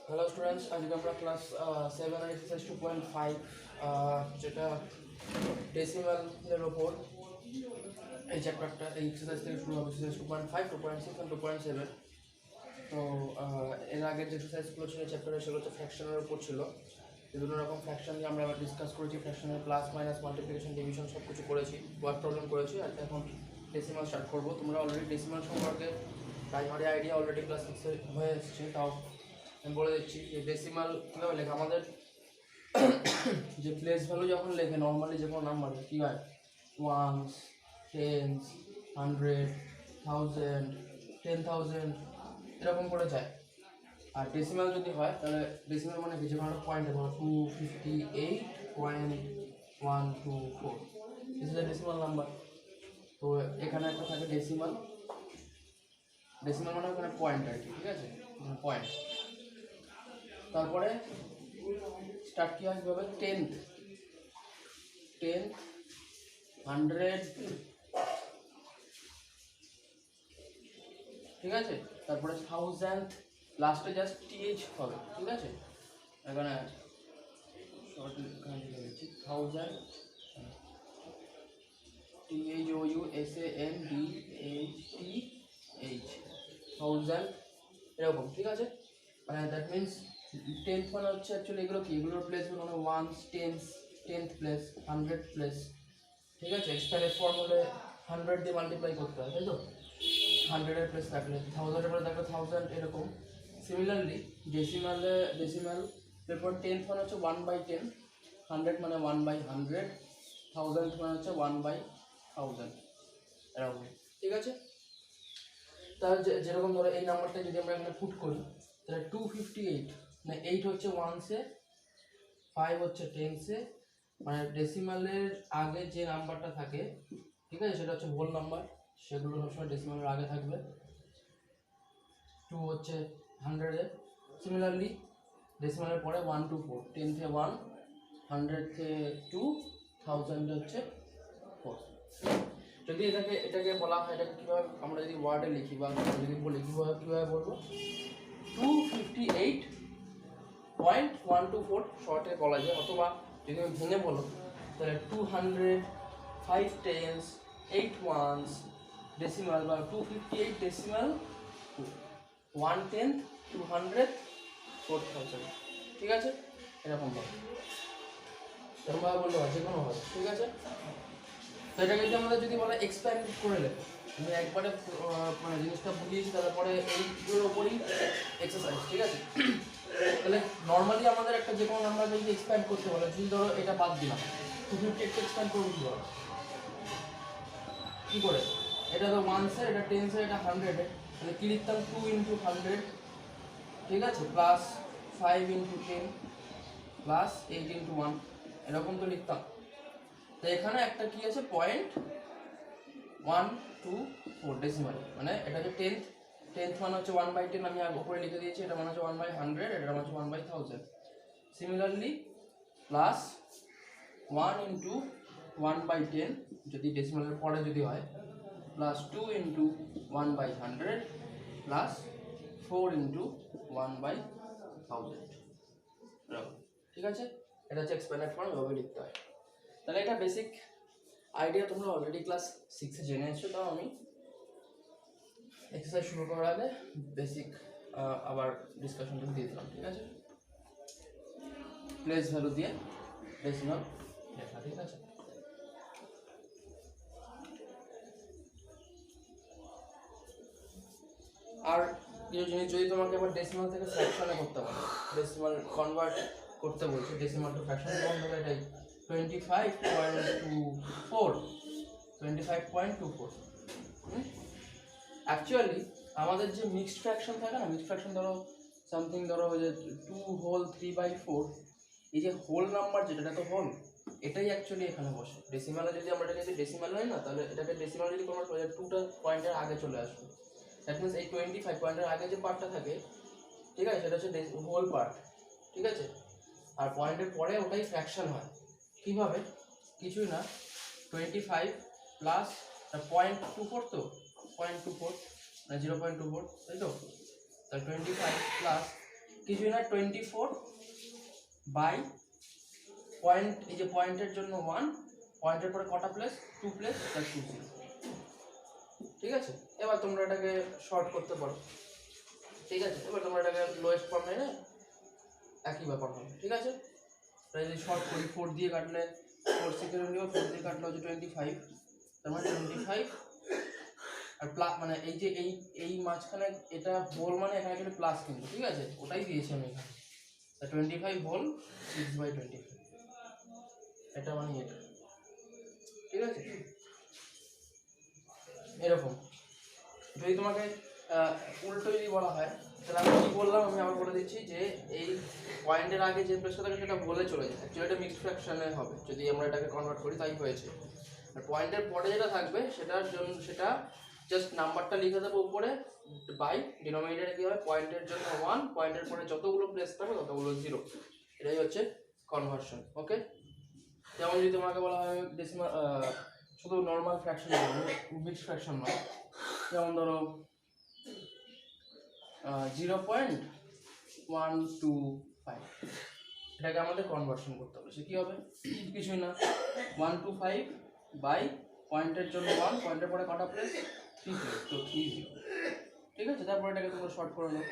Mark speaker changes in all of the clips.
Speaker 1: Hello students, আজকে আমরা class 7 আর exercise 2.5 যেটা ডেসিমালের ওপর এই চ্যাপ্টারটা এই এক্সারসাইজ থেকে শুরু হবে। এক্সারসাইজ 2.5, 2.6 আর 2.7। তো এর আগের যে এক্সারসাইজগুলো ছিল চ্যাপ্টারে সেগুলো হচ্ছে ফ্র্যাকশনের উপর ছিল। বিভিন্ন রকম ফ্র্যাকশন নিয়ে আমরা আবার ডিসকাস করেছি। ফ্র্যাকশনের প্লাস মাইনাস মাল্টিপ্লিকেশন ডিভিশন সব কিছু করেছি, ওয়ার্ড প্রবলেম করেছি। আর এখন ডেসিমাল স্টার্ট করবো। তোমরা অলরেডি ডেসিমাল সম্পর্কে প্রাইমারি আইডিয়া অলরেডি ক্লাস 6 হয়ে এসেছে। তাও আমি বলে দিচ্ছি যে ডেসিমাল কীভাবে লেখা। আমাদের যে প্লেস ভ্যালু যখন লেখে নর্মালি যে কোনো নাম্বারে কী হয়, ওয়ান্স, টেন্স, 100, 1000, 10,000 এরকম করে যায়। আর ডেসিমাল যদি হয় তাহলে ডেসিমাল মানে কি, যে কোনো পয়েন্ট ধরো 258.124, this is a decimal number. তো এখানে একটা থাকে ডেসিমাল। ডেসিমাল মানে ওখানে পয়েন্ট আর কি, ঠিক আছে, পয়েন্ট। তারপরে স্টার্ট কী হয় কীভাবে, 10th, 100, ঠিক আছে। তারপরে 1000, লাস্টে জাস্ট টিএইচ হবে, ঠিক আছে। এখানে শর্ট এখানে লিখে দিচ্ছি 1000, THOUSANDATH, 1000 এরকম, ঠিক আছে। মানে দ্যাট মিনস 10th মানে হচ্ছে অ্যাকচুয়ালি এগুলো কি, এগুলোর প্লেস মানে ওয়ান্স, টেন্থ প্লেস, 100 প্লেস, ঠিক আছে। এক্সপ্যান্ডেড ফর্ম হলে 100 দিয়ে মাল্টিপ্লাই করতে হয়, তাই তো। 100-এর প্লেস থাকলে 1000-এর পরে থাকলে 1000 এরকম। সিমিলারলি ডেসিমাল এরপর 10th মানে হচ্ছে 1/10, 100 মানে 1/100, 1000 মানে হচ্ছে 1/1000 এরকম, ঠিক আছে। তার যেরকম ধরো এই নাম্বারটা যদি আমরা এখানে পুট করি তাহলে 258, মানে 8 হচ্ছে ওয়ান্সে, 5 হচ্ছে টেন্সে, মানে ডেসিমালের আগে যে নাম্বারটা থাকে, ঠিক আছে, সেটা হচ্ছে হোল নাম্বার, সেগুলো সবসময় ডেসিমালের আগে থাকবে। 2 হচ্ছে 100-এ। সিমিলারলি ডেসিমালের পরে 1 2 4, 10-এ 1, 100-এ 2, 1000-এ হচ্ছে 4। যদি এটাকে বলা হয়, এটাকে কীভাবে আমরা যদি ওয়ার্ডে লিখি বা যদি বলি কীভাবে বলবো, 258.124 শর্টে বলা যায়। অথবা যদি আমি ভেঙে বলো তাহলে 200, 5 tens, 8 ones ডেসিমাল, বা 258 ডেসিমাল 1/10, 200, 4000, ঠিক আছে। এরকমভাবে বললে হয়, যে কোনো হয়, ঠিক আছে। তো এটাকে যদি আমাদের যদি বলে এক্সপ্যান্ড করে নেবে, আমি একবারে মানে জিনিসটা বুঝিয়েছি, তারপরে এইগুলোর ওপরই এক্সারসাইজ, ঠিক আছে। তাহলে নর্মালি আমাদের একটা যে কোনো নাম্বার যদি এক্সপ্যান্ড করতে বলে, যদি ধরো এটা বাদ দিলাম, 258 এক্সপ্যান্ড করবো কী করে, এটা তো ওয়ান্সের, এটা টেন্সের, এটা 100-এর, তাহলে কী লিখতাম, 2 × 100, ঠিক আছে, প্লাস 5 × 10 প্লাস 8 × 1, এরকম তো লিখতাম। তো এখানে একটা কি আছে, 0.124 ডেসিমাল, মানে এটা হচ্ছে টেন্থ মানে হচ্ছে 1/10, আমি উপরে লিখে দিয়েছি, এটা মানে হচ্ছে 1/100, এটা মানে হচ্ছে 1/1000। সিমিলারলি প্লাস 1 × 1/10 যদি ডেসিমালের পরে যদি হয়, প্লাস 2 × 1/100 প্লাস 4 × 1/1000, ঠিক আছে। এটা হচ্ছে এক্সপ্যান্ডেড ফর্ম, এভাবে লিখতে হয়। তাহলে এটা বেসিক আইডিয়া তোমরা অলরেডি ক্লাস 6-এ জেনে এসছো। তাও আমি এক্সারসাইজ শুরু করার আগে বেসিক আবার ডিসকাশনটা দিয়ে দিলাম, ঠিক আছে। প্লেস ভ্যালু দিয়ে ডেসিমাল লেখা, ঠিক আছে। আর কিছু জিনিস যদি তোমাকে এবার ডেসিমাল থেকে ফ্র্যাকশনে করতে বলে, ডেসিমাল কনভার্ট করতে বলছে, ডেসিমাল টু ফ্র্যাকশন কেমন হবে, এটাই 25.24। অ্যাকচুয়ালি আমাদের যে মিক্সড ফ্র্যাকশন থাকে না, মিক্সড ফ্র্যাকশন ধরো সামথিং, ধরো ওই যে 2/3/4, এই যে হোল নাম্বার যেটা তো হোল, এটাই অ্যাকচুয়ালি এখানে বসে। ডেসিমালে যদি আমরা এটাকে ডেসিমাল হয় না, তাহলে এটাকে ডেসিমাল যদি কনভার্ট করে 2টা পয়েন্টের আগে চলে আসবে। দ্যাট মিনস এই 25 পয়েন্টের আগে যে পার্টটা থাকে, ঠিক আছে, সেটা হচ্ছে হোল পার্ট, ঠিক আছে। আর পয়েন্টের পরে ওটাই ফ্র্যাকশন হয়। কীভাবে, কিছুই না, 25 প্লাস 0.24, তো 0.24 মানে 0.24, তাই তো। তাহলে 25 প্লাস কিছুই না 24 বাই পয়েন্ট, এই যে পয়েন্টের জন্য 1, পয়েন্টের পরে কটা প্লেস 2 প্লেস প্লাস 2 0। ঠিক আছে, এবার তোমরা এটাকে শর্ট করতে পারো। ঠিক আছে, এবার তোমরা এটাকে লোয়েস্ট ফর্মে এনে একই ব্যাপার হবে। ঠিক আছে, তাই যদি শর্ট করি 4 দিয়ে কাটলে 4 সেকেন্ড নিও, 4 দিয়ে কাটলে হচ্ছে 25, তার মানে 25 আর প্লাস মানে এই যে এই মাঝখানে এটা হোল মানে এখানে কিন্তু প্লাস কিন্তু, ঠিক আছে, ওটাই দিয়েছি আমি এখানে। তা 25 হোল 6/25, এটা মানে এটা। ঠিক আছে, এরকম। যদি তোমাকে উল্টো যদি বলা হয় তাহলে আমি কি বললাম, আমি আবার বলে দিচ্ছি যে এই পয়েন্টের আগে যে প্লেসটা থাকে সেটা বলে চলে যায়, অ্যাকচুয়ালি এটা মিক্সড ফ্র্যাকশনে হবে যদি আমরা এটাকে কনভার্ট করি, তাই হয়েছে। আর পয়েন্টের পরে যেটা থাকবে সেটার জন্য সেটা জাস্ট নাম্বারটা লিখে দেবো উপরে, বাই ডিনোমিনেটরে কী হবে, পয়েন্টের জন্য 1, পয়েন্টের পরে যতগুলো প্লেস থাকবে ততগুলো 0, এটাই হচ্ছে কনভার্সন। ওকে, যেমন যদি তোমাকে বলা হয় ডেসিমাল, শুধু নর্মাল ফ্র্যাকশন, মিক্সড ফ্র্যাকশন নয়, যেমন ধরো 0.125, এটাকে আমাদের কনভার্সন করতে হবে, সে কী হবে, কিছুই না 125 বাই পয়েন্টের জন্য 1, পয়েন্টের পরে কটা প্লেস 3 প্লেস, তো 30। ঠিক আছে, তারপরে এটাকে তোমরা শর্ট করে নাও,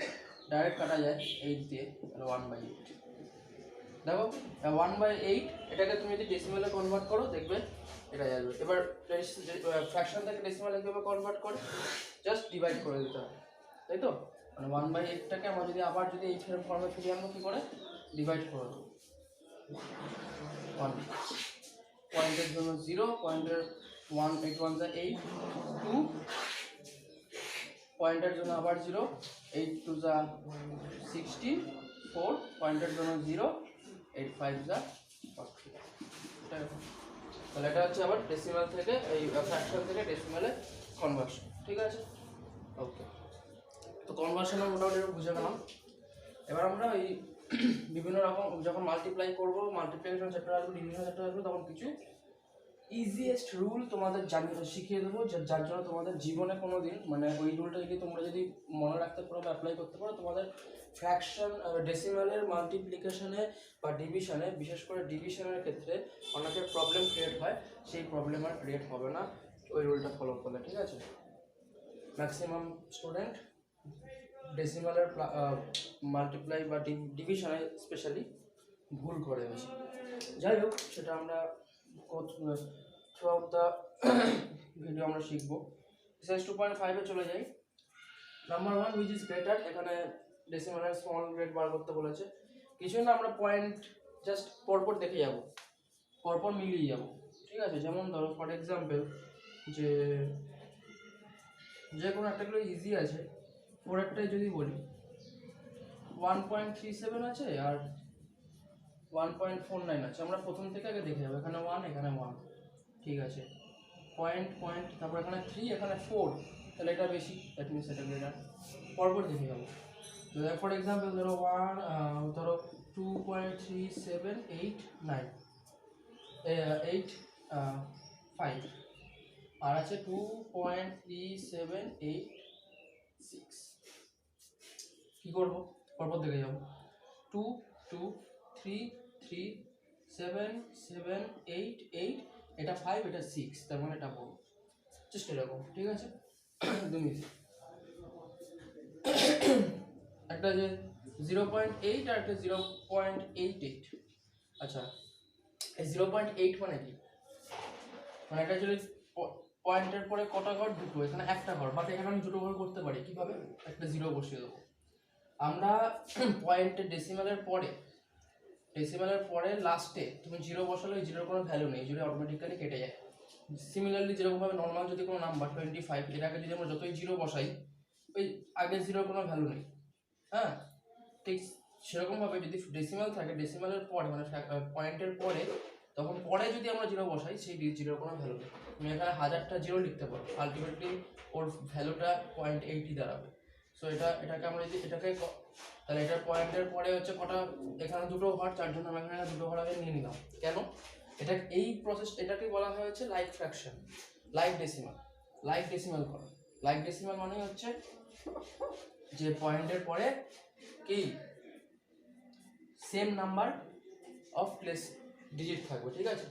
Speaker 1: ডাইরেক্ট কাটা যায় 8 দিয়ে, তাহলে 1/8। দেখো 1/8 এটাকে তুমি যদি ডেসিমালে কনভার্ট করো দেখবে এটা আসবে। এবার ফ্র্যাকশন থেকে ডেসিমালে কীভাবে কনভার্ট করে, জাস্ট ডিভাইড করে দিতে হবে, তাই তো, মানে 1/8টাকে আমরা যদি আবার যদি এই ফর্মে ফিরিয়ে আনবো কী করে, ডিভাইড করে দেবো 1, পয়েন্টের জন্য 0, পয়েন্টের 1 8 1 8 2, পয়েন্টের জন্য আবার 0, 8 2 16 4, পয়েন্টের জন্য 0, 8 5 40। তাহলে এটা হচ্ছে আবার ডেসিমাল থেকে এই ফ্র্যাকশন থেকে ডেসিমালে কনভার্সন। ঠিক আছে, ওকে, তো কনভার্সনের মোটামুটি বুঝে গেলাম। এবার আমরা এই বিভিন্ন রকম যখন মাল্টিপ্লাই করবো, মাল্টিপ্লিকেশন চ্যাপ্টার আসবে, ডিভিশন চ্যাপ্টার আসবে, তখন কিছু ইজিয়েস্ট রুল তোমাদের শিখিয়ে দেবো, যার জন্য তোমাদের জীবনে কোনো দিন মানে ওই রুলটা যদি তোমরা যদি মনে রাখতে পারো বা অ্যাপ্লাই করতে পারো, তোমাদের ফ্র্যাকশন ডেসিমালের মাল্টিপ্লিকেশনে বা ডিভিশনে, বিশেষ করে ডিভিশনের ক্ষেত্রে অনেকের প্রবলেম ক্রিয়েট হয়, সেই প্রবলেম আর ক্রিয়েট হবে না ওই রুলটা ফলো করলে। ঠিক আছে, ম্যাক্সিমাম স্টুডেন্ট ডেসিমালের মাল্টিপ্লাই বা ডিভিশনে স্পেশালি ভুল করে বেশি। যাই হোক, সেটা আমরা থ্রু আউট দ্য ভিডিও আমরা শিখবো। এক্সারসাইজ 2.5 এ চলে যাই। নাম্বার 1, হুইচ ইজ গ্রেটার, এখানে ডেসিমালের স্মল গ্রেড বার করতে বলেছে। কিছুই না, আমরা পয়েন্ট জাস্ট পরপর দেখে যাব, পরপর মিলিয়ে যাব। ঠিক আছে, যেমন ধরো ফর এক্সাম্পল যে কোনো একটাগুলো ইজি আছে, পরেরটাই যদি বলি 1.37 আছে আর 1.49 আছে, আমরা প্রথম থেকে আগে দেখে যাবো। এখানে 1, এখানে 1, ঠিক আছে, পয়েন্ট, তারপর এখানে 3, এখানে 4, তাহলে এটা বেশি, দ্যাট মিনস এটা গ্রেটার। পরপর দেখে যাবো। তো ফর এক্সাম্পল ধরো 2.3789 5, আর আছে 2.3786। কী করবো, পরপর দেখে যাবো। 2 2 3 3 7 7 8 8, এটা 5, এটা 6, তার মানে এটা বড়, জাস্ট এরকম। ঠিক আছে, তুমি একটা যে 0.8 আর একটা 0.88। আচ্ছা, এই 0.8 মানে কি, মানে এটা যদি পয়েন্টের পরে কটা ঘর, দুটো, এখানে একটা ঘর, বাট এখানে আমি দুটো ঘর করতে পারি। কিভাবে, একটা 0 বসিয়ে দেবো। আমরা পয়েন্টের ডেসিমালের পরে লাস্টে তুমি 0 বসালে ওই 0-র কোনো ভ্যালু নেই, 0 অটোমেটিক্যালি কেটে যায়। সিমিলারলি যেরকমভাবে নর্মাল যদি কোনো নাম্বার 25, এর আগে যদি আমরা যতই 0 বসাই, ওই আগের 0-র কোনো ভ্যালু নেই। হ্যাঁ, ঠিক সেরকমভাবে যদি ডেসিমাল থাকে, ডেসিমালের পরে মানে পয়েন্টের পরে, তখন পরে যদি আমরা 0 বসাই, সেই 0-র কোনো ভ্যালু নেই। তুমি এখানে 1000টা 0 লিখতে পারো, আলটিমেটলি ওর ভ্যালুটা 0.80 দাঁড়াবে। সো এটাকে আমরা যদি তাহলে এটার পয়েন্টের পরে হচ্ছে কটা, এখানে দুটো ঘর, যার জন্য আমরা এখানে দুটো ঘর আগে নিয়ে নিলাম। কেন, এটা এই প্রসেস, এটাকে বলা হয়েছে লাইক ফ্র্যাকশন, লাইক ডেসিমাল করা। লাইক ডেসিমাল মানে হচ্ছে যে পয়েন্টের পরে কি same number of place digit থাকবে, ঠিক আছে।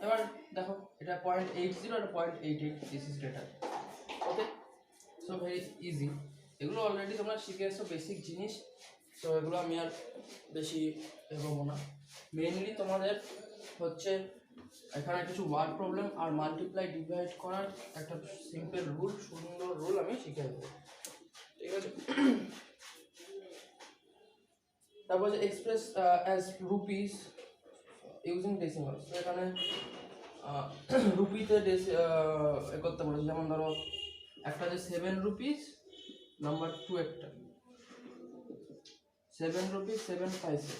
Speaker 1: এবার দেখো এটা 0.80 এটা 0.88, this is greater. Okay, so very easy. এগুলো অলরেডি তোমরা শিখে এসছো বেসিক জিনিস, তো এগুলো আমি আর বেশি এগোবো না। মেইনলি তোমাদের হচ্ছে এখানে কিছু ওয়ার্ড প্রবলেম আর মাল্টিপ্লাই ডিভাইড করার একটা সিম্পল রুল, সুন্দর রুল আমি শিখে দেবো, ঠিক আছে। তারপর যে express as rupees using decimals, এখানে রুপিতে করতে বলেছে। যেমন ধরো একটা যে 7 রুপিস নাম্বার 2, একটা 7 রুপিস 7 পয়সা।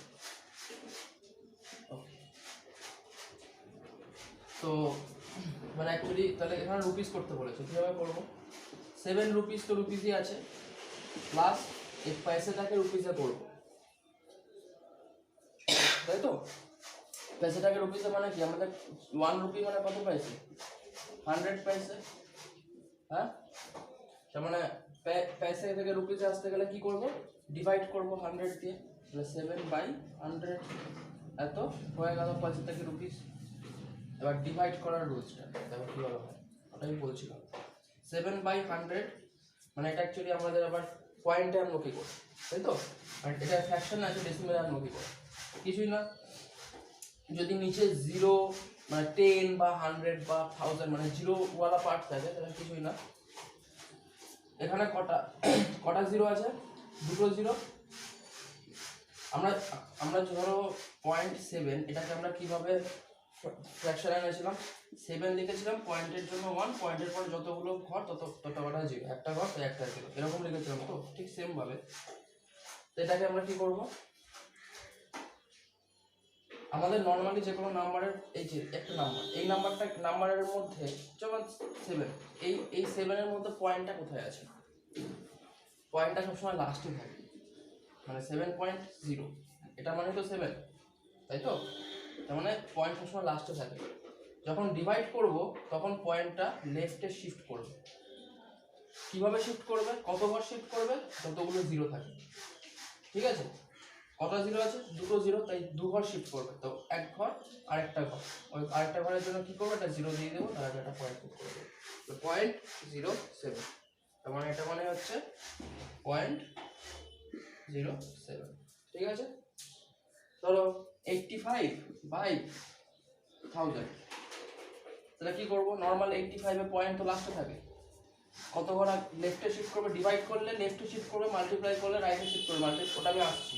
Speaker 1: তো মানে অ্যাকচুয়ালি তাহলে এখানে রুপিস করতে বলেছে, কীভাবে করবো? 7 রুপিস তো রুপিসই আছে, প্লাস এক পয়সাটাকে রুপিসে করবো, তাই তো। পয়সাটাকে রুপিসে মানে কি, আমাদের 1 রুপি মানে কত পয়সা? 100 পয়সা। হ্যাঁ, তার মানে পয়সা থেকে রুপিসে আসতে গেলে কি করব? ডিভাইড করব 100 দিয়ে, তাহলে 7/100 এত হয়ে গেল পয়সা থেকে রুপিস। এবার ডিভাইড করার রুলসটা দেখো কীভাবে হয়, ওটাই বলছিলাম। 7/100 মানে এটা অ্যাকচুয়ালি আমাদের আবার পয়েন্টে আমরা কী করি, তাই তো। আর এটা ফ্র্যাকশন আছে, ডেসিমেলে আমরা কী করি? কিছুই না। যদি নিচে 0 মানে 10 বা 100 বা 1000 মানে 0 পার্ট থাকে, তাহলে কিছুই না। এখানে কটা জিরো আছে? দুটো জিরো। আমরা ধরো 0.7, এটাকে আমরা কিভাবে ফ্র্যাকশনে এনেছিলাম? 7 লিখেছিলাম, পয়েন্টের জন্য 1, পয়েন্টের পরে যতগুলো ঘর তত কটা জিরো, একটা ঘর তো একটা জিরো, এরকম লিখেছিলাম। তো ঠিক সেম ভাবে এটাকে আমরা কি করব? আমাদের নর্মালি যে কোনো নাম্বারের এই যে একটা নাম্বার, এই নাম্বারের মধ্যে যেমন 7, এই 7-এর মধ্যে পয়েন্টটা কোথায় আছে? পয়েন্টটা সবসময় লাস্টে থাকে, মানে 7.0, এটা মানে তো 7, তাই তো। তার মানে পয়েন্ট সবসময় লাস্টে থাকে। যখন ডিভাইড করব তখন পয়েন্টটা লেফটে শিফট করবে। কিভাবে শিফট করবে? কত ঘর শিফট করবে? যতগুলো জিরো থাকে, ঠিক আছে। কটা জিরো আছে? দুটো জিরো, তাই 2 ঘর শিফট করবে। তো এক ঘর আরেকটা ঘর, ওই আরেকটা ঘরের জন্য কি করবে? একটা জিরো দিয়ে দেবো, তার আগে একটা পয়েন্ট পুট করে দেবো। তো 0.07, তার মানে এটা মানে হচ্ছে 0.07, ঠিক আছে। ধরো 85/1000, তাহলে কি করবো? নর্মাল 85-এ পয়েন্ট তো লাস্টে থাকে। কত ঘর লেফটে শিফট করবে? ডিভাইড করলে লেফটে শিফট করবে, মাল্টিপ্লাই করলে রাইটে শিফট করবে, ওটা আমি আসছি,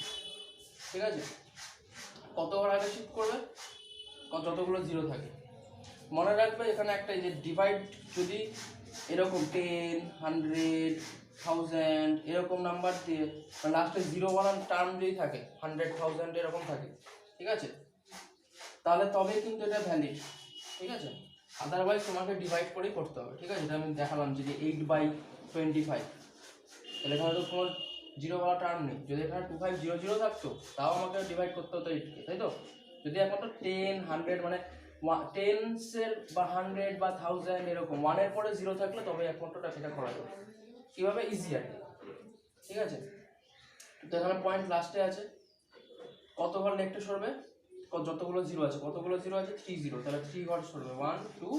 Speaker 1: ঠিক আছে। কত ঘর আগে শিফট করবে? যতগুলো জিরো থাকে। মনে রাখবে এখানে একটা যে ডিভাইড যদি এরকম 10, 100, 1000 এরকম নাম্বার দিয়ে লাস্টে 0 টার্ম যদি থাকে, 100, 1000 এরকম থাকে, ঠিক আছে, তাহলে তবেই কিন্তু এটা ভ্যালিড, ঠিক আছে। আদারওয়াইজ তোমাকে ডিভাইড করেই করতে হবে, ঠিক আছে। এটা আমি দেখালাম যে 8/25, তাহলে এখানে তো কোনো 0 টার্ম নেই। যদি এখানে 2500 থাকতো তাও আমাকে ডিভাইড করতে হতো 8কে, তাই তো। যদি একমাত্র 10, 100 মানে 10 বা 100 বা 1000 এরকম 1-এর পরে 0 থাকলে তবে একমাত্র এটা করা যাবে। কীভাবে? ইজি আর কি, ঠিক আছে। তো এখানে পয়েন্ট লাস্টে আছে, কত ঘর লেফটে সরবে? যতগুলো জিরো আছে, কতগুলো জিরো আছে? 30, তাহলে 3 ঘর সরবে, 1, 2,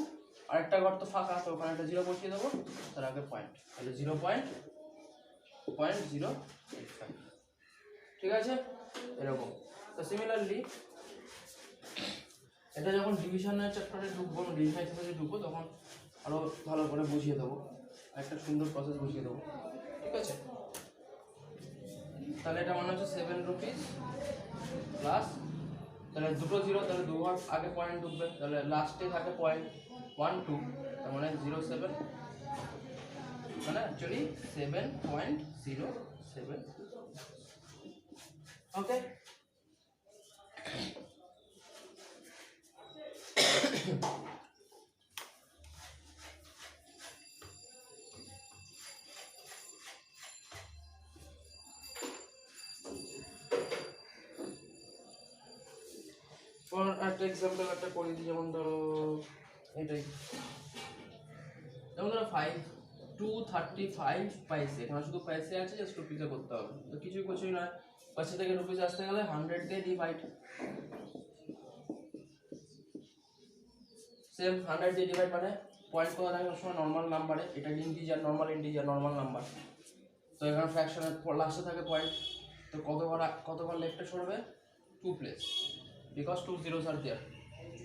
Speaker 1: আরেকটা ঘর তো ফাঁকা, তো ওখানে একটা জিরো বসিয়ে দেবো, তার আগে পয়েন্ট, তাহলে 0.085, ঠিক আছে, এরকম। তো সিমিলারলি এটা যখন ডিভিশনের চ্যাপ্টারে ঢুকবো, ডিভিশন এক্সারসাইজে ঢুকবো, তখন আরও ভালো করে বুঝিয়ে দেবো, একটা সুন্দর প্রসেস বুঝিয়ে দেবো, ঠিক আছে। তাহলে এটা মনে হচ্ছে 7 রুপিস প্লাস, তাহলে দুটো জিরো, তাহলে 2 ঘর আগে পয়েন্ট ঢুকবে, তাহলে লাস্টে থাকে 0.12, তার মানে 07, মানে অ্যাকচুয়ালি 7.07, ওকে। একটা এক্সাম্পল একটা করে দিই, যেমন ধরো এটাই, যেমন ধরো 235 পয়সা, এখানে শুধু পয়সা আছে, জাস্ট রুপিসে করতে হবে, তো কিছুই নয়। পাশে থেকে রুপিস আসতে গেলে 100 দিয়ে ডিভাইড, সেম 100 দিয়ে ডিভাইড মানে পয়েন্ট কোথা থাকে সবসময় নর্মাল নাম্বারে, এটা integer, normal integer, normal number. তো এখানে ফ্র্যাকশনের লাস্টে থাকে পয়েন্ট, তো কতবার লেফটে সরবে 2 প্লেস, বিকজ 2 zeros আর দেয়ার,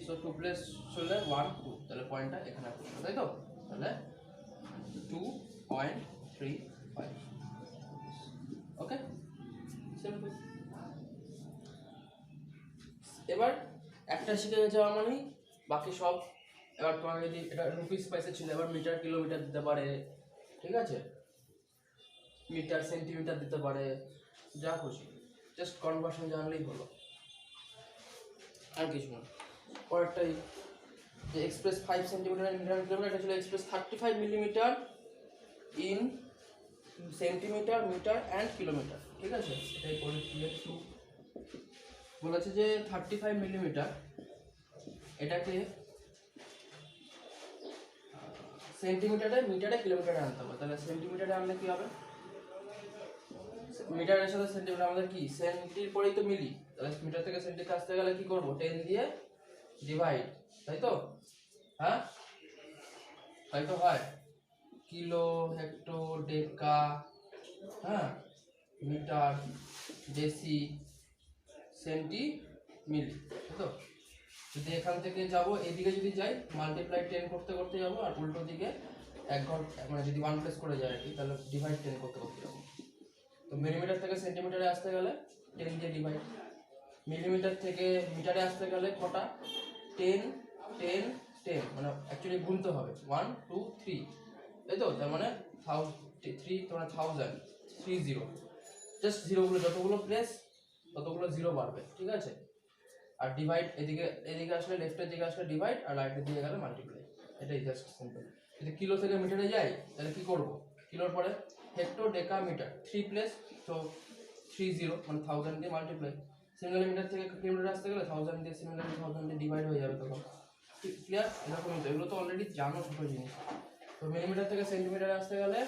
Speaker 1: সো 2 প্লেস চললে 1 2, তাহলে পয়েন্টটা এখানে আসবে, তাই তো? তাহলে 2.35, ওকে, সিম্পল। এবার একটা শিখে যাওয়া মানে বাকি সব, এবার তোমার যদি এটা রুপিস পয়সা ছিল, এবার মিটার কিলোমিটার দিতে পারে, ঠিক আছে, মিটার সেন্টিমিটার দিতে পারে, যা খুশি, জাস্ট কনভার্সন জানলেই হলো, আর কিছু না। পরেরটাই যে এক্সপ্রেস 5 সেন্টিমিটার মিটার কিলোমিটার, এটা ছিল express 35 millimetre in centimetre, metre and kilometre, ঠিক আছে, এটাই করে একটু বলেছে যে 35 মিলিমিটার এটাকে সেন্টিমিটারে, মিটারে, কিলোমিটারে আনতে হবে। তাহলে সেন্টিমিটারে আনলে কি হবে, মিটারের সাথে সেন্টিমিটার আমাদের কি সেন্টির পরেই তো মিলি, তাহলে মিটার থেকে সেন্টিতে আসতে গেলে কি করব, 10 দিয়ে ডিভাইড, তাই তো? হ্যাঁ, তাই তো হয়, কিলো, হেক্টো, ডেকা, হ্যাঁ, মিটার, ডেসি, সেন্টি, মিলি, তাই তো? যদি এখান থেকে যাব এদিকে যদি যাই মাল্টিপ্লাই 10 করতে করতে যাবো, আর উল্টো দিকে 1 ঘন্টা মানে যদি 1 প্লেস করে যায় আর কি, তাহলে ডিভাইড 10 করতে করতে যাবো। তো মিলিমিটার থেকে সেন্টিমিটারে আসতে গেলে 10 দিয়ে ডিভাইড, মিলিমিটার থেকে মিটারে আসতে গেলে কটা, 10 10 10, মানে অ্যাকচুয়ালি গুনতে হবে 1 2 3, তাই তো? তার মানে 3 তোমার 1000 30, জাস্ট জিরোগুলো যতগুলো প্লেস ততগুলো জিরো বাড়বে, ঠিক আছে? আর ডিভাইড এদিকে আসলে, লেফটের দিকে আসলে ডিভাইড, আর রাইটের দিকে গেলে মাল্টিপ্লাই, এটাই জাস্ট সিম্পল। যদি কিলো থেকে মিটারে যাই তাহলে কি করব, কিলোর পরে হেক্টো, ডেকা, মিটার, 3 প্লেস, তো 30 মানে 1000 দিয়ে মাল্টিপ্লাই। সিমিলার মিটার থেকে কিলোমিটার আসতে গেলে 1000 দিয়ে, সিমিলার 1000 দিয়ে ডিভাইড হয়ে যাবে তখন, ক্লিয়ার? এরকমই তো, এগুলো তো অলরেডি জানো ছোটো জিনিস। তো মিলিমিটার থেকে সেন্টিমিটারে আসতে গেলে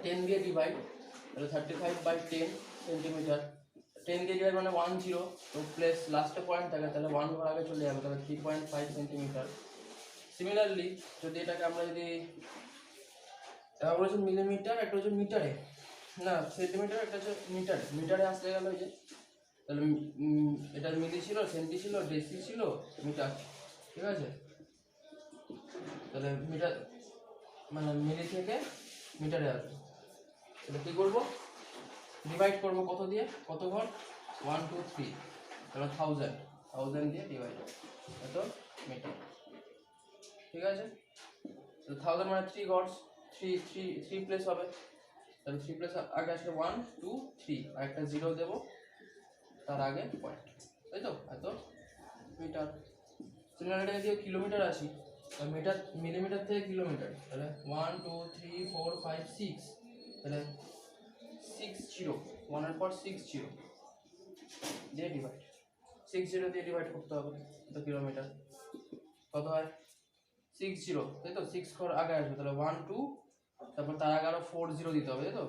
Speaker 1: 10 দিয়ে ডিভাইড, তাহলে 35/10 সেন্টিমিটার, 10 দিয়ে ডিভাইড মানে 10, তো প্লেস লাস্টে পয়েন্ট থাকে, তাহলে 1 ঘর আগে চলে যাবে, তাহলে 3.5 সেন্টিমিটার। সিমিলারলি যদি এটাকে আমরা যদি এটা বলেছে মিলিমিটার, একটা হচ্ছে মিটারে, না সেন্টিমিটার, একটা হচ্ছে মিটারে, মিটারে আসতে গেলে ওই যে, তাহলে এটা মিলি ছিল, সেন্টি ছিল, ডেসি ছিল, মিটার, ঠিক আছে? তাহলে মিটার মানে মিলি থেকে মিটারে আসবে, তাহলে কী করবো, ডিভাইড করবো কত দিয়ে, কত ঘর, 1 2 3, তাহলে 1000 দিয়ে ডিভাইড, এত মিটার, ঠিক আছে? তো 1000 মানে 3 ঘরস, 3 প্লেস হবে, তাহলে 3 প্লেস আগে আসলে 1 2 3, আর একটা জিরো দেবো তার আগে পয়েন্ট, তাই তো? এত মিটার। সিমিলারলি যদি কিলোমিটার আসি, মিটার, মিলিমিটার থেকে কিলোমিটার, তাহলে 1 2 3 4 5 6, তাহলে 60, 1 এর পর 60 দিয়ে ডিভাইড, 60 দিয়ে ডিভাইড করতে হবে, তো কিলোমিটার কত হয় 60, তাই তো? 6 ঘর আগে আসবে, তাহলে 1 2, তারপর তার আগে আরো 40 দিতে হবে, তাই তো?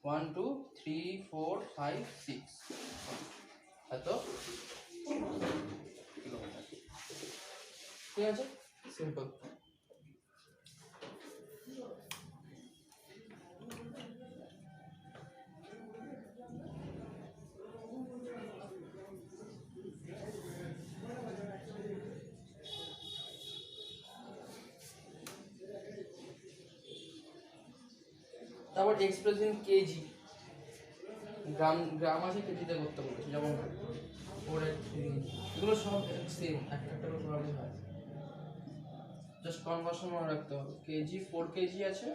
Speaker 1: 1 2 3 4 5 6, এত কিলোমিটার, ঠিক আছে, সিম্পল। তারপর এক্সপ্রেস ইন কেজি, গ্রাম আছে, কেজিতে করতে বলেছে, যেমন 483, এগুলো সব সেম, একটা একটা করে সবারই হয়, জাস্ট কনভার্সন মনে রাখতে হবে। কেজি 4 কেজি আছে,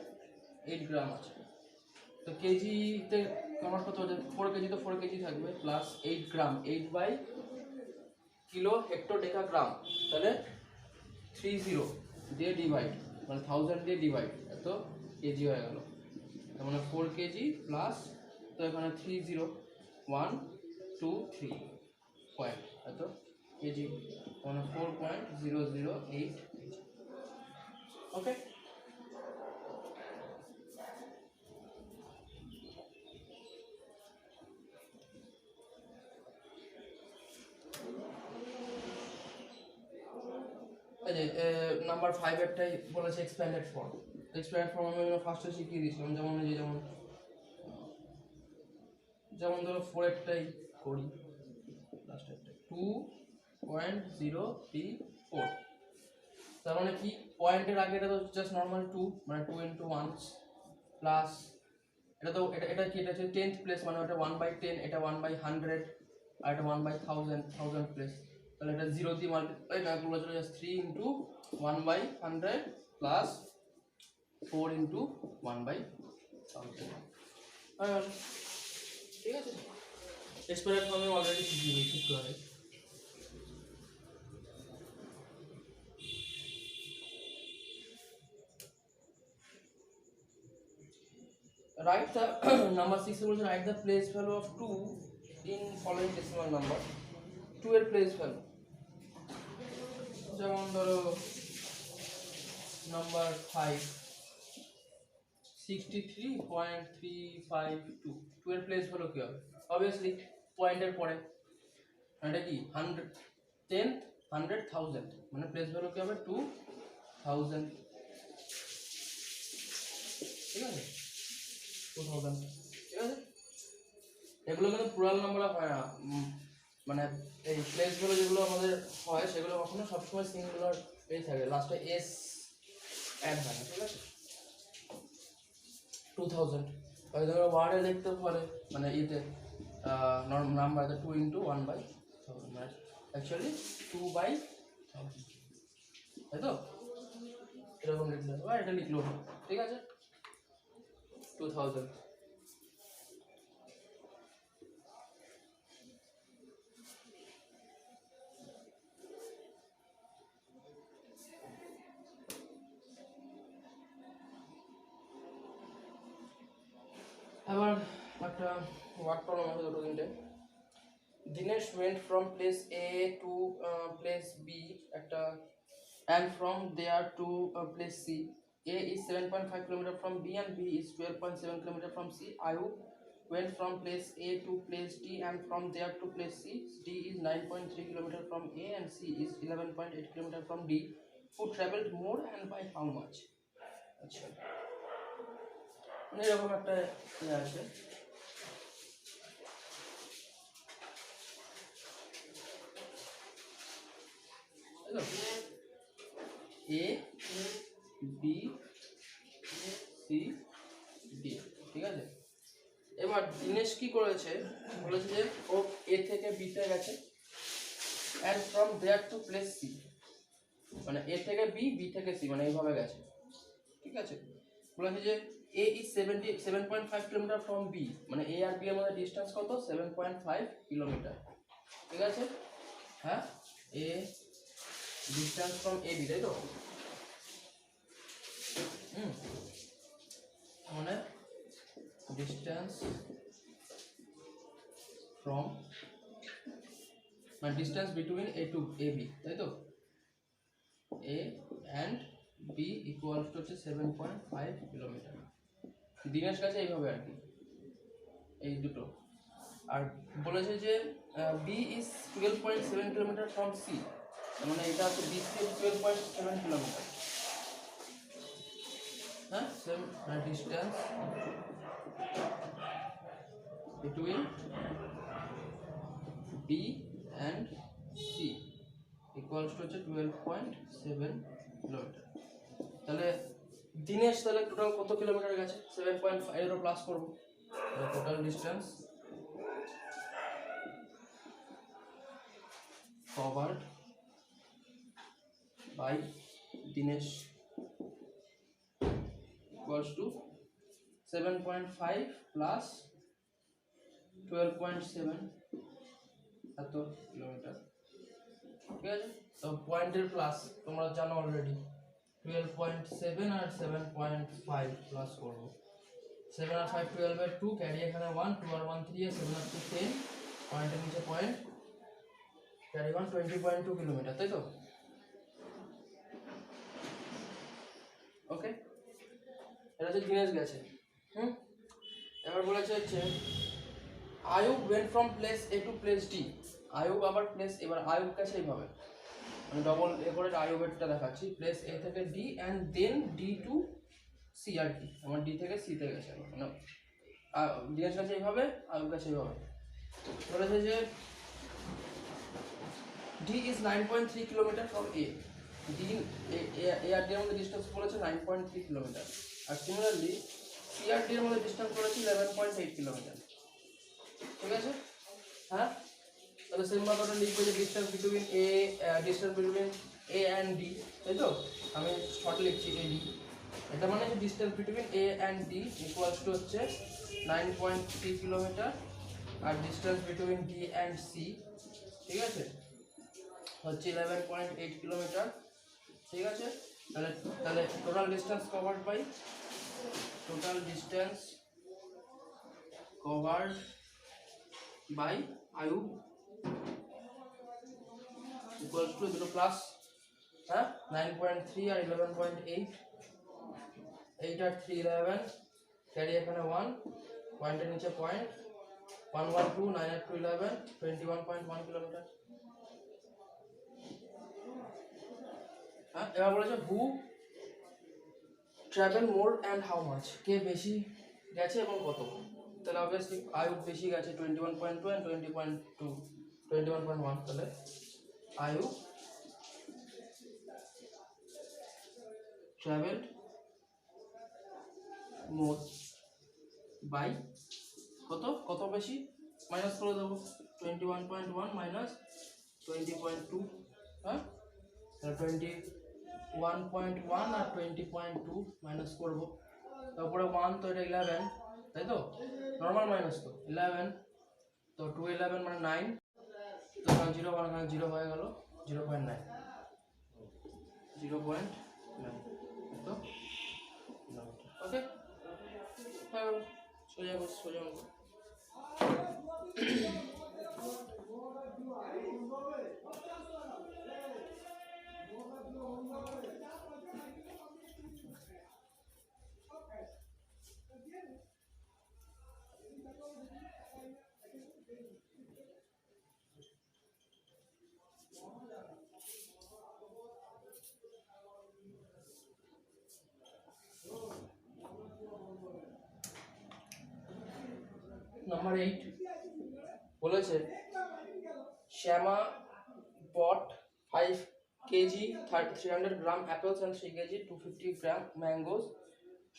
Speaker 1: 8 গ্রাম আছে, তো কেজিতে কনভার্ট করতে হবে, 4 কেজি তো 4 কেজি থাকবে, plus 8 gram, 8 by kilo, hecto, deca, gram, তাহলে 30 দিয়ে ডিভাইড, মানে 1000 দিয়ে ডিভাইড, এত কেজি হয়ে গেল, তার মানে 4 কেজি প্লাস, তো এখানে 30 1 2 3 পয়েন্ট, এত কেজি, মানে 4.008 কেজি, ওকে? যে নাম্বার 5 একটাই বলেছে এক্সপ্যান্ডেড ফর্ম। এক্সপ্যান্ডেড ফর্ম আমি ফার্স্টে শিখিয়ে দিয়েছিলাম, যেমন ধরো 4 একটাই করি, লাস্ট একটা 2.034, তার মানে কি পয়েন্টের আগে এটা তো জাস্ট নর্মাল 2, মানে 2 into 1 প্লাস এটা তো এটা কি, এটা হচ্ছে 10th প্লেস, মানে ওটা 1/10, এটা 1/100, আর এটা 1/1000 প্লেস, তাহলে এটা 0 দিয়ে মাল্টিপ্লাই না করলে চলে যাচ্ছে 3 into 1/100 প্লাস 4 into 1/1000। ঠিক আছে, এক্সপ্যান্ডেড ফর্মে অলরেডি শিখিয়ে দিয়েছি একটু আগে। Write the number 6 বলছে write the place value of 2 in following decimal number। 2 এর place value যেমন ধরো নাম্বার 5 63.352, 2 এর place value কি হবে? অবভিয়াসলি পয়েন্টের পরে, এটা কি 100 10th 100,000, মানে place value কি হবে 2000। ঠিক আছে, 2000। ঠিক আছে, এগুলো কিন্তু প্লুরাল নাম্বার হয় না, মানে এই প্লেসগুলো যেগুলো আমাদের হয় সেগুলো কখনো সবসময় সিঙ্গুলার এই থাকে, লাস্টে এস অ্যাড হয় না। ঠিক আছে, 2000 ওই ধরো ওয়ার্ডে লিখতে পারে, মানে ইতে নাম্বার 2 into 1/1000, মানে অ্যাকচুয়ালি 2/1000, তাই তো? এরকম লিখলে বা এটা লিখলো, ঠিক আছে, 2000। এবার একটা ওয়ার্ড প্রবলেম আছে দুটো তিনটে। Dinesh went from place A to place B একটা, and from there to place C. A is 7.5 km from B and B is 12.7 km from C. Ayub went from place A to place D and from there to place C. D is 9.3 km from A and C is 11.8 km from D. Who traveled more and by how much? আচ্ছা, মানে এরকম একটা ইয়ে আছে। A B C D, ঠিক আছে। এবার দিনেশ কি করেছে, বলেছে যে ও A থেকে B তে গেছে, and from there to place C, মানে A থেকে B, B থেকে C, মানে এইভাবে গেছে। ঠিক আছে, বলেছে যে A is 7.5 km from B, মানে A আর B এর মধ্যে ডিসটেন্স কত? 7.5 কিলোমিটার। ঠিক আছে, হ্যাঁ, A distance from AB, তাই তো? মানে distance from, মানে distance between A to AB, তাই তো? A and B equals to হচ্ছে 7.5 কিলোমিটার। দিনেশ কাছে এইভাবে আর কি, এই দুটো। আর বলেছে যে B is 12.7 kilometre from C, মানে এটা হচ্ছে B থেকে 12.7 কিলোমিটার। হ্যাঁ, distance between B and C equals to হচ্ছে 12.7 কিলোমিটার। তাহলে দিনেশ তাহলে টোটাল কত কিলোমিটার গেছে? 7.5 এর প্লাস করব, total distance covered by Dinesh equals to 7.5 plus 12.7, এত কিলোমিটার। ঠিক আছে, তো পয়েন্টের প্লাস তোমরা জানো অলরেডি, 12.7 আর 7.5 প্লাস করব। 7 আর 5 12 এর 2, ক্যারি এখানে 1, 2 আর 1 3, 7 আর 2 10, পয়েন্টের নিচে পয়েন্ট, ক্যারি 1 20.2 কিলোমিটার, তাই তো? ওকে, এটা হচ্ছে দিনেশ গেছে। এবার বলেছে হচ্ছে Ayub went from place A to place D। Ayub আবার প্লেস, এবার আয়ুব কাছে এইভাবে, আমি ডবল এ করে আয়ুবেটটা দেখাচ্ছি, প্লেস এ থেকে D and then D to C আর কি, আমার ডি থেকে সিতে গেছে, মানে ডি এর কাছে এইভাবে, আয়ুর কাছে এইভাবে বলেছে যে D is 9.3 kilometre from A, D A আর ডি এর মধ্যে ডিস্টেন্স বলেছে 9.3 কিলোমিটার, আর সিমিলারলি সি আর ডি এর মধ্যে ডিস্টেন্স বলেছে 11.8 কিলোমিটার। ঠিক আছে, হ্যাঁ, তাহলে সেম ভাবে লিখবো যে distance between A and D, তাই তো, আমি শর্ট লিখছি এ ডি, এটা মানে যে distance between A and D equals to হচ্ছে 9.3 কিলোমিটার, আর distance between D and C, ঠিক আছে, হচ্ছে 11.8 কিলোমিটার। ঠিক আছে, তাহলে তাহলে টোটাল ডিস্টেন্স কভার্ড বাই আয়ু ইকুয়ালস টু দুটো প্লাস, হ্যাঁ, 9.3 আর 11.8, 8 আর 3 11, ক্যারি এখানে 1, পয়েন্টের নিচে পয়েন্ট, 1 1 2, 9 আর 2 11, 21.1 কিলোমিটার। হ্যাঁ, এবার বলেছে who travel more and how much, কে বেশি গেছে এবং কত, তাহলে অবভিয়াসলি আয়ুব বেশি গেছে 21.2 অ্যান্ড 21.1, তাহলে আয়ুব ট্রাভেলড মোর বাই কত বেশি, মাইনাস করে দেবো 21.1 মাইনাস 20.2, হ্যাঁ, তাহলে 21.1 আর 20.2 মাইনাস করবো, তারপরে 1 তো এটা 11, তাই তো, নর্মাল মাইনাস তো 11, তো 2 11 মানে 9, তো 0 মানে 0 হয়ে গেল, 0.9, 0.9, তো ওকে, সোজা নাম্বার 8 বলেছে শ্যামা bought 5 kg 300 gram apples and 3 kg 250 gram mangoes.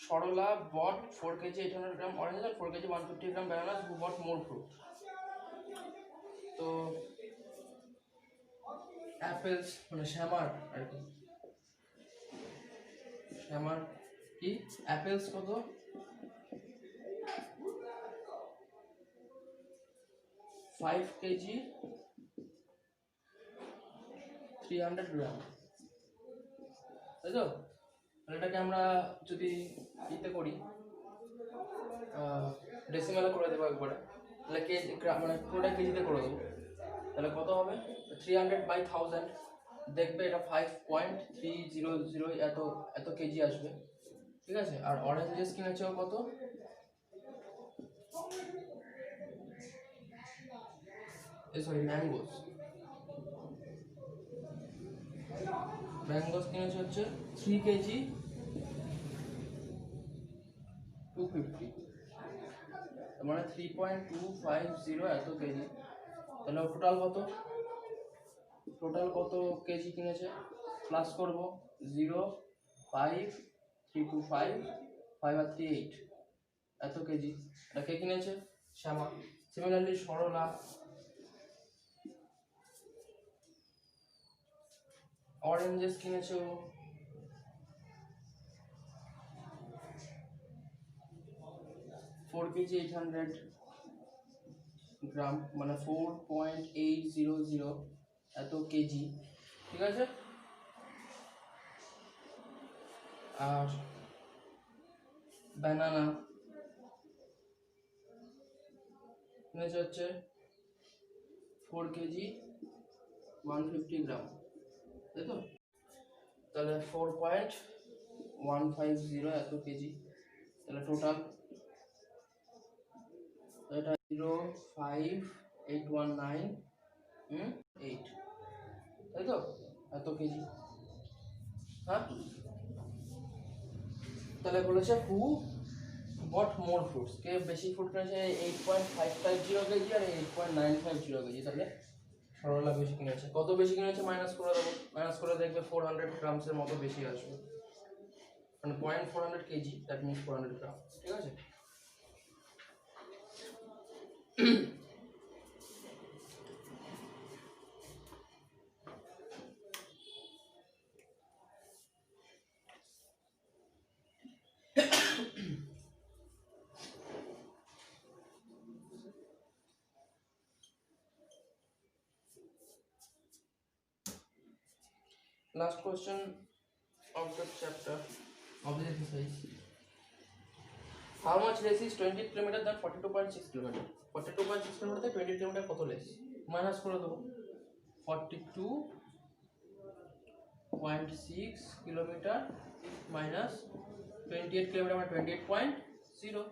Speaker 1: Sorola bought 4 kg 800 gram oranges and 4 kg 150 gram bananas. Who bought more fruit? তো অ্যাপেলস মানে শ্যামার আর কি, শ্যামার কি অ্যাপেলস কত, 5 kg 300 গ্রাম, তাই তো, এটাকে আমরা যদি ইতে করি ডেসিমালে করে দেবো একবারে, তাহলে কেজি মানে পুরোটা কেজিতে করে দেবো, তাহলে কত হবে 300/1000, দেখবে এটা 5.300 এত কেজি আসবে। ঠিক আছে, আর অরেঞ্জেস কিনেছে কত, সরি ম্যাঙ্গোস কিনেছে হচ্ছে 3 কেজি 250, মানে 3.250 এত কেজি, তাহলে টোটাল কত কেজি কিনেছে, প্লাস করব 0 5 3 2 5 5 আর 3 8, এত কেজি, এটা কে কিনেছে, শ্যামা। সিমিলারলি সরলা অরেঞ্জেস কিনেছে ও 4 কেজি 800 গ্রাম, মানে 4.800 এত কেজি। ঠিক আছে, আর ব্যানানা কিনেছে হচ্ছে 4 কেজি 150 গ্রাম, তাই তো, তাহলে 4.150 এত কেজি, তাহলে টোটাল এটা 05819 8, তাই তো, এত কেজি। হ্যাঁ, তাহলে বলেছে হু বট মোর ফ্রুটস, কে বেশি ফ্রুট কিনেছে 8.550 কেজি আর 8.950 কেজি। তাহলে সরলা বেশি কিনেছে। কত বেশি কিনেছে মাইনাস করে দেবো, মাইনাস করে দেখবে 400 গ্রামসের মতো বেশি আসবে, মানে 0.400 কেজি, দ্যাট মিনস 400 গ্রাম। ঠিক আছে, last question of the chapter of the exercise. How much less is 20 km than 42.6 km? 42.6 km থেকে 20 km কত লেস? মাইনাস করে দেবো, 42.6 কিলোমিটার মাইনাস 28 কিলোমিটার মানে 28.0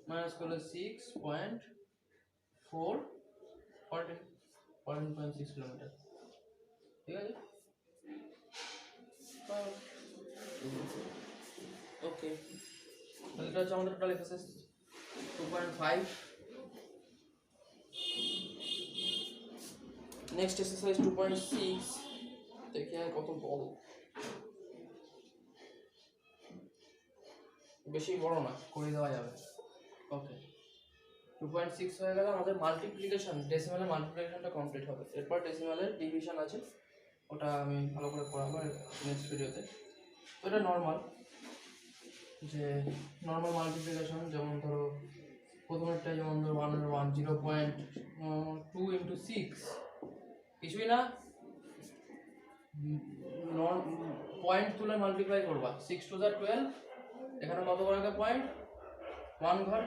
Speaker 1: মাইনাস করলে 6.4 14.6 কিলোমিটার। ঠিক আছে, ওকে, তাহলে এটা হচ্ছে আমাদের টোটাল এক্সারসাইজ 2.5। নেক্সট এক্সারসাইজ 2.6 দেখি কত বড়, বেশি বড় না, করে দেওয়া যাবে। ওকে, 2.6 হয়ে গেল আমাদের মাল্টিপ্লিকেশন, ডেসিমালের মাল্টিপ্লিকেশনটা কমপ্লিট হবে। এরপর ডেসিমালের ডিভিশন আছে, ওটা আমি ভালো করে পড়াবো নেক্সট ভিডিওতে। তো এটা নর্মাল, যে নর্মাল মাল্টিপ্লিকেশন, যেমন ধরো প্রথমেরটা, যেমন ধরো 1 0.2 ইন্টু 6, কিছুই না, পয়েন্ট তুলে মাল্টিপ্লাই করবা, 6 টু দ্য 12, এখানে কত করে আগে পয়েন্ট, 1 ঘর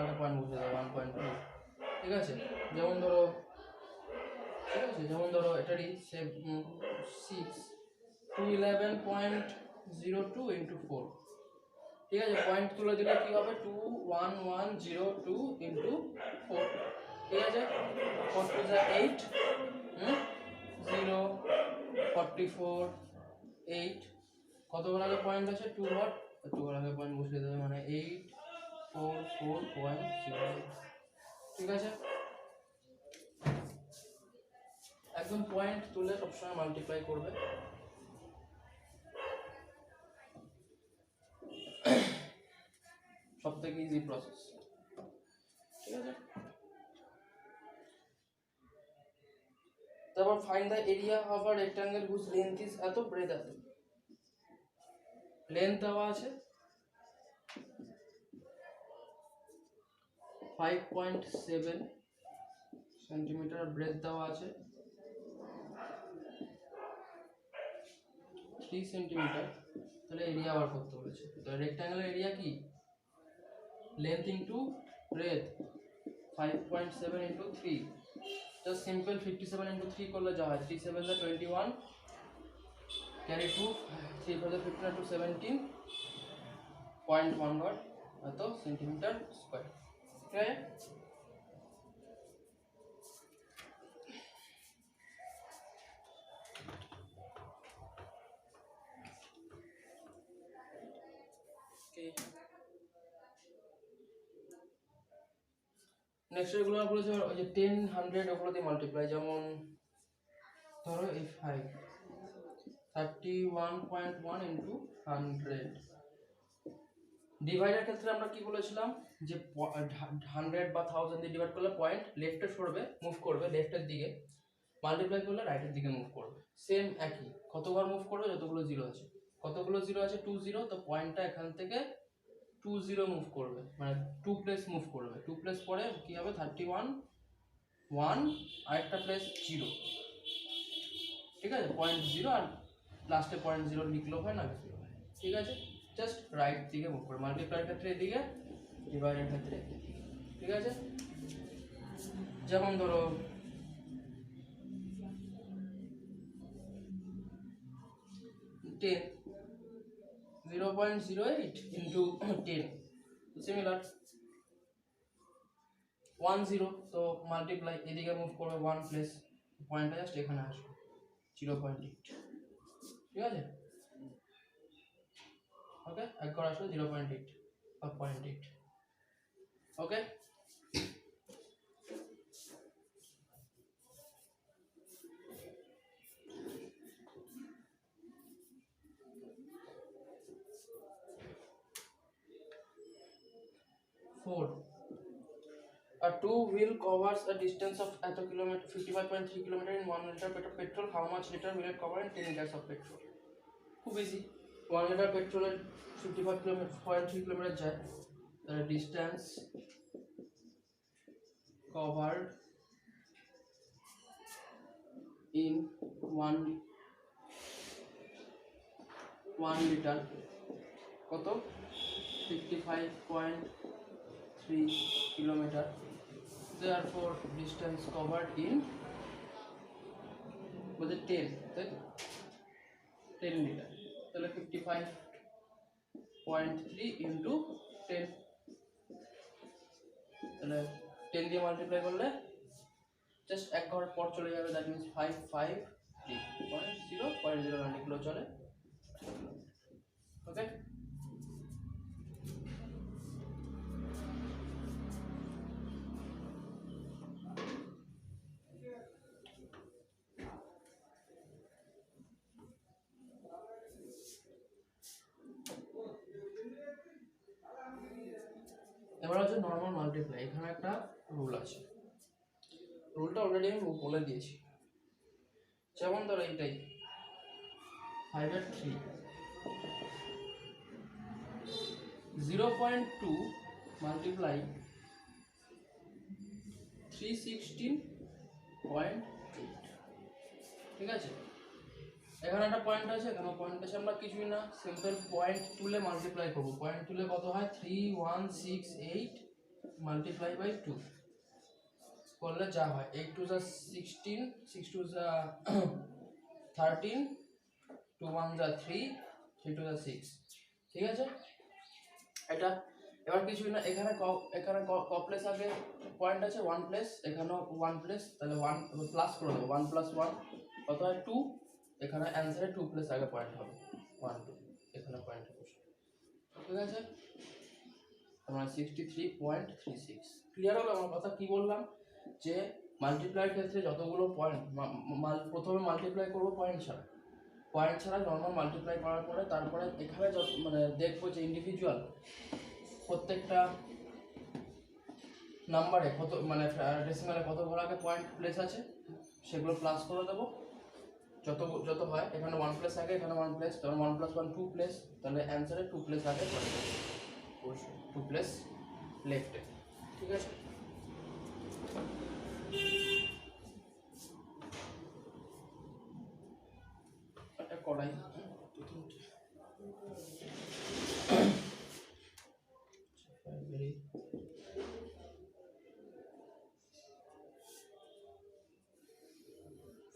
Speaker 1: আগে পয়েন্ট বসে দেবে 1.2। ঠিক আছে, যেমন ধরো, ঠিক আছে, যেমন ধরো এটারই 6 টু 11.02 ইন্টু 4। ঠিক আছে, পয়েন্ট তুলে দিলে কি হবে, 21102 ইন্টু 4। ঠিক আছে, 4 টু যা 8, 0 44 8, কত ঘর আগে পয়েন্ট আছে, 2 ঘর, 2 ঘর আগে পয়েন্ট বসিয়ে দেবে, মানে 844.0। ঠিক আছে, একদম পয়েন্ট তুলে সবসময় মাল্টিপ্লাই করবে। সব থেকে ইজি প্রসেস। ঠিক আছে, তারপর find the area of a rectangle whose length is এত, ব্রেথ এত। লেন্থ দেওয়া আছে 5.7 সেন্টিমিটার, ব্রেথ দেওয়া আছে 3 সেন্টিমিটার। তাহলে এরিয়া বার করতে বলেছে। তো রেক্টাঙ্গেলের এরিয়া কি, length into breadth, 5.7 into 3, just simple 57 into 3 করলে যা হয়, 3 7 21, ক্যারি 2, 3 4 15 to 17.1 ঘর, এত সেন্টিমিটার স্কোয়ার। ঠিক আছে, নেক্সট এগুলো বলেছে ওই যে 10 100 ওগুলো দিয়ে মাল্টিপ্লাই, যেমন ধরো এই 5 31.1 ইন্টু 100। ডিভাইডের ক্ষেত্রে আমরা কি বলেছিলাম, যে 100 বা 1000 দিয়ে ডিভাইড করলে পয়েন্ট লেফটে সরবে, মুভ করবে লেফটের দিকে, মাল্টিপ্লাই করলে রাইটের দিকে মুভ করবে। সেম একই, কতবার মুভ করবে, যতগুলো জিরো আছে। কতগুলো জিরো আছে, 2 0, তো পয়েন্টটা এখান থেকে 2 0 মুভ করবে, মানে 2 প্লেস মুভ করবে, 2 প্লেস পরে কি হবে, 31 1 আর একটা প্লেস 0। ঠিক আছে, 0.0 আর লাস্টে 0.0 লিখলেও হয়, না লিখলেও হয়। ঠিক আছে, জাস্ট রাইট দিকে মুভ করে, মাল্টিপ্লাইয়ের ক্ষেত্রে এদিকে, ডিভাইডের ক্ষেত্রে এদিকে। ঠিক আছে, যেমন ধরো 10 0.08 ইন্টু 10, সিমিলার 1 0, তো মাল্টিপ্লাই এদিকে মুভ করবে 1 প্লেস, পয়েন্টটা জাস্ট এখানে আসবে 0.8, ঠিক আছে? ওকে, এক ঘর আসবে 0.8 বা 0.8, ওকে? Four. A two-wheel covers a distance of 55.3 kilometer in 1 liter petrol. How much liter will it cover in 10 liters of petrol? খুব easy. 1 liter পেট্রোলের 55.3 কিলোমিটার যায়, তাহলে ডিস্টেন্স covered in 1 liter কত? 55.3 kilometre. Therefore distance covered in বলতে 10, তাই 10 litre, তাহলে 55.3 into 10, তাহলে 10 দিয়ে মাল্টিপ্লাই করলে জাস্ট এক ঘর পর চলে যাবে, দ্যাট মিনস 553.0 লিখলেও চলে, ওকে? এবার হচ্ছে নর্মাল মাল্টিপ্লাই। এখানে একটা রুল আছে, রুলটা অলরেডি আমি বলে দিয়েছি। যেমন ধরো এইটাই 5/3, 0.2 মাল্টিপ্লাই 316.8, ঠিক আছে? এখানে একটা পয়েন্ট আছে, এখানে পয়েন্ট আছে, আমরা কিছুই না, সিম্পল পয়েন্ট তুলে মাল্টিপ্লাই করবো। পয়েন্ট তুলে কত হয়? 3168 মাল্টিপ্লাই বাই 2 করলে যা হয় 8 2 যা 16, 6 2 যা 13, 2 1 যা 3, 3 2 যা 6, ঠিক আছে? এটা এবার কিছুই না, এখানে ক প্লেস আগে পয়েন্ট আছে, 1 প্লেস, এখানেও 1 প্লেস, তাহলে 1 প্লাস করে দেবো, 1 + 1 কত হয়? 2, এখানে অ্যান্সারে 2 প্লেস আগে পয়েন্ট হবে, 1 2, এখানে পয়েন্ট হবে, ঠিক আছে? আমরা 63.36। ক্লিয়ার হলো আমার কথা? কি বললাম যে মাল্টিপ্লাইয়ের ক্ষেত্রে যতগুলো পয়েন্ট, প্রথমে মাল্টিপ্লাই করব পয়েন্ট ছাড়া নর্মাল মাল্টিপ্লাই করার পরে তারপরে এখানে মানে দেখবো যে ইন্ডিভিজুয়াল প্রত্যেকটা নাম্বারে কত, মানে ডেসিমালে কত ঘর আগে পয়েন্ট প্লেস আছে সেগুলো প্লাস করে দেবো, যত হয়। এখানে 1 প্লেস আগে, এখানে 1 প্লেস, তখন 1 + 1 2 প্লেস, তাহলে অ্যান্সারে 2 প্লেস আগে পয়েন্ট, 2 প্লেস লেফটে, ঠিক আছে? একটা কড়াই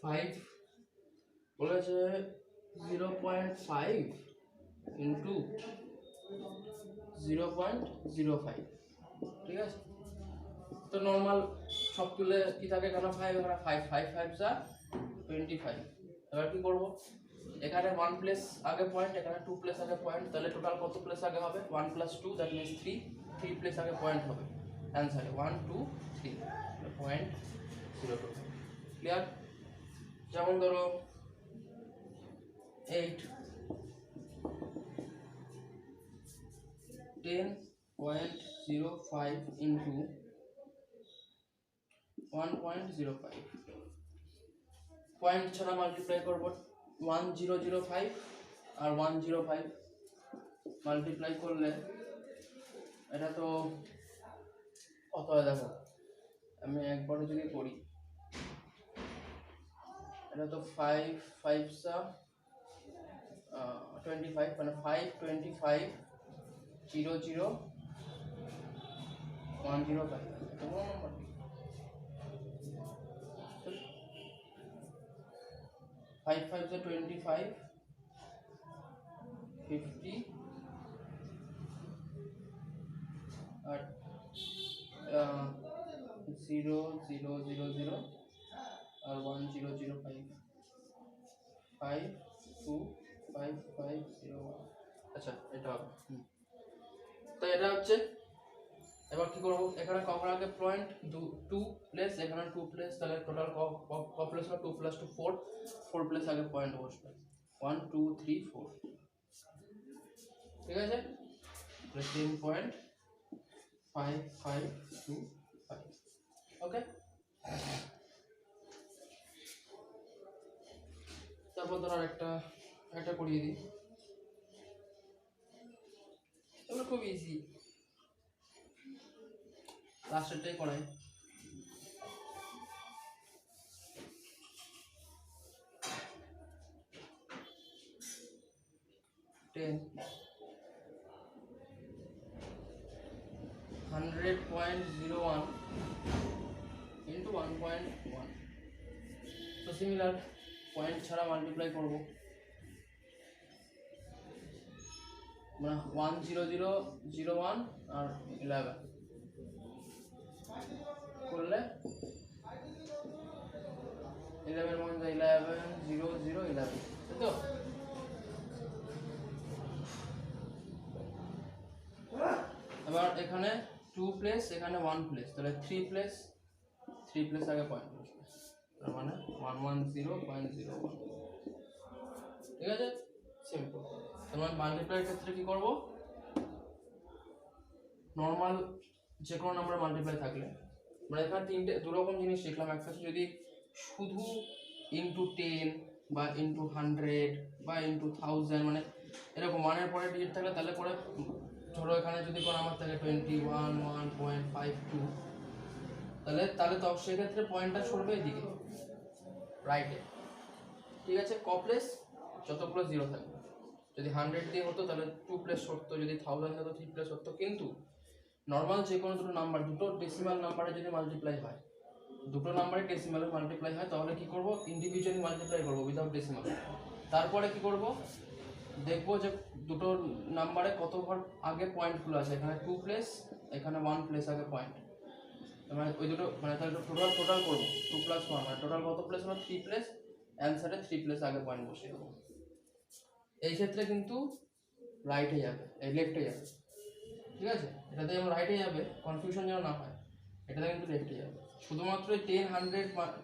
Speaker 1: 5 বলেছে 0.5 ইন্টু 0.05, ঠিক আছে? তো নর্মাল সব তুলে কি থাকে, কেন 5, এখানে 5 5 5 যা 25। এবার কি করব? এখানে 1 প্লেস আগে পয়েন্ট, এখানে 2 প্লেস আগে পয়েন্ট, তাহলে টোটাল কত প্লেস আগে হবে? 1 + 2, দ্যাট মিনস 3 প্লেস আগে পয়েন্ট হবে অ্যান্সারে, 1 2 3, 0.02। ক্লিয়ার? যেমন ধরো 8 10.05 ইন্টু 1.05, পয়েন্ট ছাড়া মাল্টিপ্লাই করবো, 1005 আর 105 মাল্টিপ্লাই করলে এটা তো কত হয় দেখো, আমি একবারে যদি করি, এটা তো 5 5 সা 25, মানে 525 0 0 105, কোনো নম্বর 5 5 যা 25 50 আর 0 0 0 0 আর 1005 525501। আচ্ছা এটা হবে। তো এটা হচ্ছে, এবার কি করবো, এখানে কখন আগে পয়েন্ট 2 প্লেস, এখানে 2 প্লেস, তাহলে টোটাল ক প্লেস হলো 2 + 2 4, 4 প্লেস আগে পয়েন্ট বসবে 1 2 3 4, ঠিক আছে, 10.5525, ওকে। তারপর ধর একটা করিয়ে দিই, এগুলো খুব ইজি, লাস্টেরটাই করাই। টেন 100.01 ইন্টু 1.1, তো সিমিলার পয়েন্ট ছাড়া মাল্টিপ্লাই করবো, মানে 10001 আর 11 করলে 11 1 11 0 0 11, তাই তো? এবার এখানে 2 প্লেস, এখানে 1 প্লেস, তাহলে 3 প্লেস আগে পয়েন্ট বসবে, তার মানে 110.01, ঠিক আছে, সিম্পল। তোমার মাল্টিপ্লাইয়ের ক্ষেত্রে কি করব, নর্মাল যে কোনো নাম্বার মাল্টিপ্লাই থাকলে, মানে এখানে দু রকম জিনিস শিখলাম, একটা হচ্ছে যদি শুধু ইন্টু 10 বা ইন্টু 100 বা ইন্টু 1000, মানে এরকম ওয়ানের পরে ডিজিট থাকলে, তাহলে করে ধরো এখানে যদি কোনো নাম্বার থাকে 21.52, তাহলে তো সেক্ষেত্রে পয়েন্টটা সরবে এদিকে রাইটে, ঠিক আছে। কপ্লেস যতগুলো জিরো থাকবে, যদি 100 দিয়ে হতো তাহলে 2 প্লেস সরতো, যদি 1000 হতো 3 প্লেস সরতো, কিন্তু নর্মাল যে কোনো দুটো নাম্বার, দুটো ডেসিমাল নাম্বারে যদি মাল্টিপ্লাই হয়, দুটো নাম্বারে ডেসিমালে মাল্টিপ্লাই হয়, তাহলে কি করব, ইন্ডিভিজুয়ালি মাল্টিপ্লাই করব উইদাউট ডেসিমাল। তারপরে কি করব, দেখবো যে দুটো নাম্বারে কত ঘর আগে পয়েন্টগুলো আছে, এখানে 2 প্লেস, এখানে 1 প্লেস আগে পয়েন্ট, মানে ওই দুটো, মানে তাহলে টোটাল করবো 2 + 1, মানে টোটাল কত প্লেস হলো 3 প্লেস, অ্যান্সারে 3 প্লেস আগে পয়েন্ট বসিয়ে দেবো। এই ক্ষেত্রে কিন্তু রাইটে যাবে, এই লেফটে যাবে, ঠিক আছে, এটাতে যেমন রাইটে যাবে, কনফিউশন যেন না হয়, এটাতে কিন্তু লেফটে যাবে। শুধুমাত্র 10 100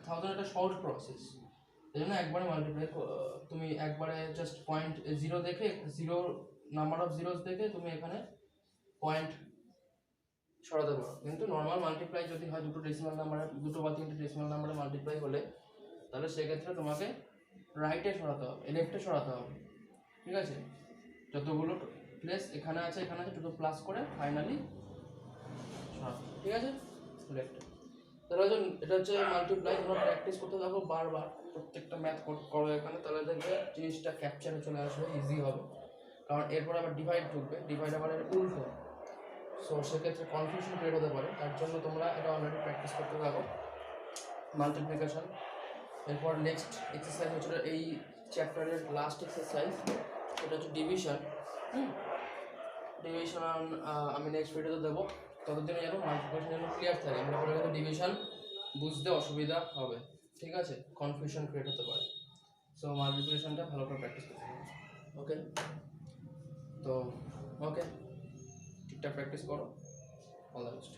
Speaker 1: 1000 একটা সহজ প্রসেস, এই জন্য একবারে মাল্টিপ্লাই, তুমি একবারে জাস্ট পয়েন্ট জিরো দেখে, জিরো নাম্বার অফ জিরোস দেখে তুমি এখানে পয়েন্ট সরাতে পারো। কিন্তু নর্মাল মাল্টিপ্লাই যদি হয় দুটো ডেসিমাল নাম্বারে, দুটো বা তিনটে ডেসিমাল নাম্বারে মাল্টিপ্লাই হলে, তাহলে সেক্ষেত্রে তোমাকে রাইটে সরাতে হবে, লেফটে সরাতে হবে, ঠিক আছে। যতগুলো প্লেস এখানে আছে দুটো প্লাস করে ফাইনালি সরাতে, ঠিক আছে, লেফটে। তাহলে এটা হচ্ছে মাল্টিপ্লাই, তোমরা প্র্যাকটিস করতে থাকো বারবার, প্রত্যেকটা ম্যাথ করো এখানে, তাহলে দেখবে জিনিসটা ক্যাপচারে চলে আসবে, ইজি হবে। কারণ এরপর আবার ডিভাইড ঢুকবে, ডিভাইড আবার উল্টো, সো সেক্ষেত্রে কনফিউশন ক্রিয়েট হতে পারে, তার জন্য তোমরা এটা অলরেডি প্র্যাকটিস করতে থাকো মাল্টিপ্লিকেশন। এরপর নেক্সট এক্সারসাইজ হচ্ছে এই চ্যাপ্টারের লাস্ট এক্সারসাইজ, এটা হচ্ছে ডিভিশন। ডিভিশন আমি নেক্সট ভিডিওতে দেবো, ততদিনে যেন মাল্টিপ্লিকেশন যেন ক্লিয়ার থাকে, মনে করে কিন্তু ডিভিশন বুঝতে অসুবিধা হবে, ঠিক আছে, কনফিউশন ক্রিয়েট হতে পারে, সো মাল্টিপ্লিকেশনটা ভালো করে প্র্যাকটিস করতে হবে, ওকে। তো ওকে, ঠিকঠাক প্র্যাকটিস করো, অল দ্য বেস্ট।